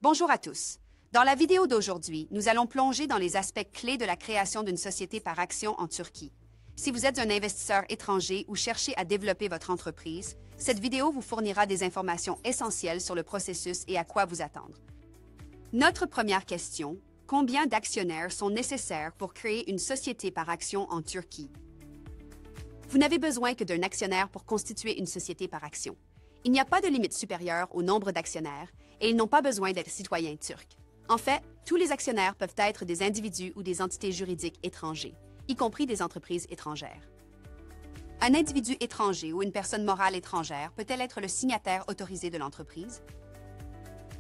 Bonjour à tous. Dans la vidéo d'aujourd'hui, nous allons plonger dans les aspects clés de la création d'une société par action en Turquie. Si vous êtes un investisseur étranger ou cherchez à développer votre entreprise, cette vidéo vous fournira des informations essentielles sur le processus et à quoi vous attendre. Notre première question, combien d'actionnaires sont nécessaires pour créer une société par action en Turquie? Vous n'avez besoin que d'un actionnaire pour constituer une société par action. Il n'y a pas de limite supérieure au nombre d'actionnaires et ils n'ont pas besoin d'être citoyens turcs. En fait, tous les actionnaires peuvent être des individus ou des entités juridiques étrangers, y compris des entreprises étrangères. Un individu étranger ou une personne morale étrangère peut-elle être le signataire autorisé de l'entreprise?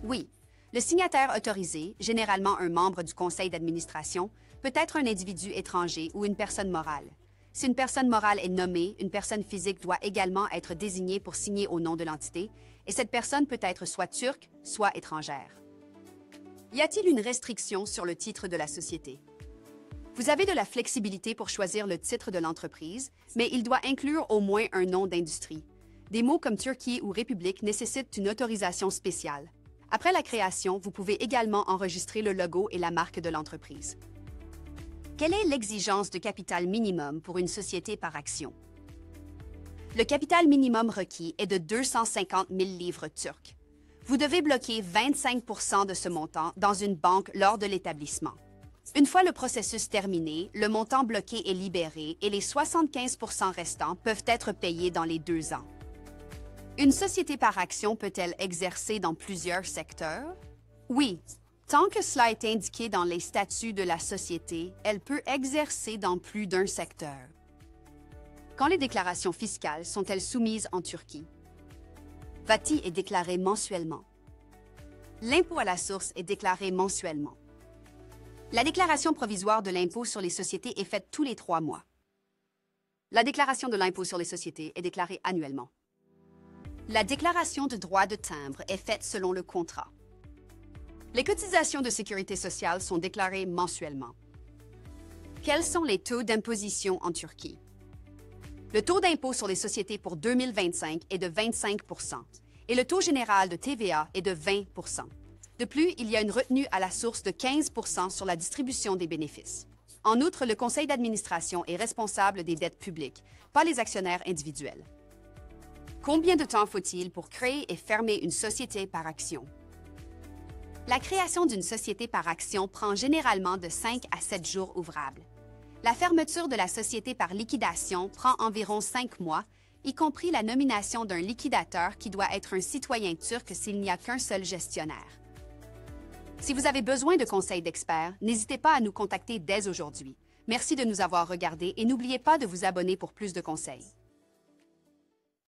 Oui, le signataire autorisé, généralement un membre du conseil d'administration, peut être un individu étranger ou une personne morale. Si une personne morale est nommée, une personne physique doit également être désignée pour signer au nom de l'entité, et cette personne peut être soit turque, soit étrangère. Y a-t-il une restriction sur le titre de la société? Vous avez de la flexibilité pour choisir le titre de l'entreprise, mais il doit inclure au moins un nom d'industrie. Des mots comme Turquie ou République nécessitent une autorisation spéciale. Après la création, vous pouvez également enregistrer le logo et la marque de l'entreprise. Quelle est l'exigence de capital minimum pour une société par action? Le capital minimum requis est de 250 000 livres turques. Vous devez bloquer 25 % de ce montant dans une banque lors de l'établissement. Une fois le processus terminé, le montant bloqué est libéré et les 75 % restants peuvent être payés dans les 2 ans. Une société par action peut-elle exercer dans plusieurs secteurs? Oui. Tant que cela est indiqué dans les statuts de la société, elle peut exercer dans plus d'un secteur. Quand les déclarations fiscales sont-elles soumises en Turquie? VAT est déclaré mensuellement. L'impôt à la source est déclaré mensuellement. La déclaration provisoire de l'impôt sur les sociétés est faite tous les 3 mois. La déclaration de l'impôt sur les sociétés est déclarée annuellement. La déclaration de droit de timbre est faite selon le contrat. Les cotisations de sécurité sociale sont déclarées mensuellement. Quels sont les taux d'imposition en Turquie? Le taux d'impôt sur les sociétés pour 2025 est de 25 % et le taux général de TVA est de 20 %. De plus, il y a une retenue à la source de 15 % sur la distribution des bénéfices. En outre, le conseil d'administration est responsable des dettes publiques, pas les actionnaires individuels. Combien de temps faut-il pour créer et fermer une société par action? La création d'une société par action prend généralement de 5 à 7 jours ouvrables. La fermeture de la société par liquidation prend environ 5 mois, y compris la nomination d'un liquidateur qui doit être un citoyen turc s'il n'y a qu'un seul gestionnaire. Si vous avez besoin de conseils d'experts, n'hésitez pas à nous contacter dès aujourd'hui. Merci de nous avoir regardés et n'oubliez pas de vous abonner pour plus de conseils.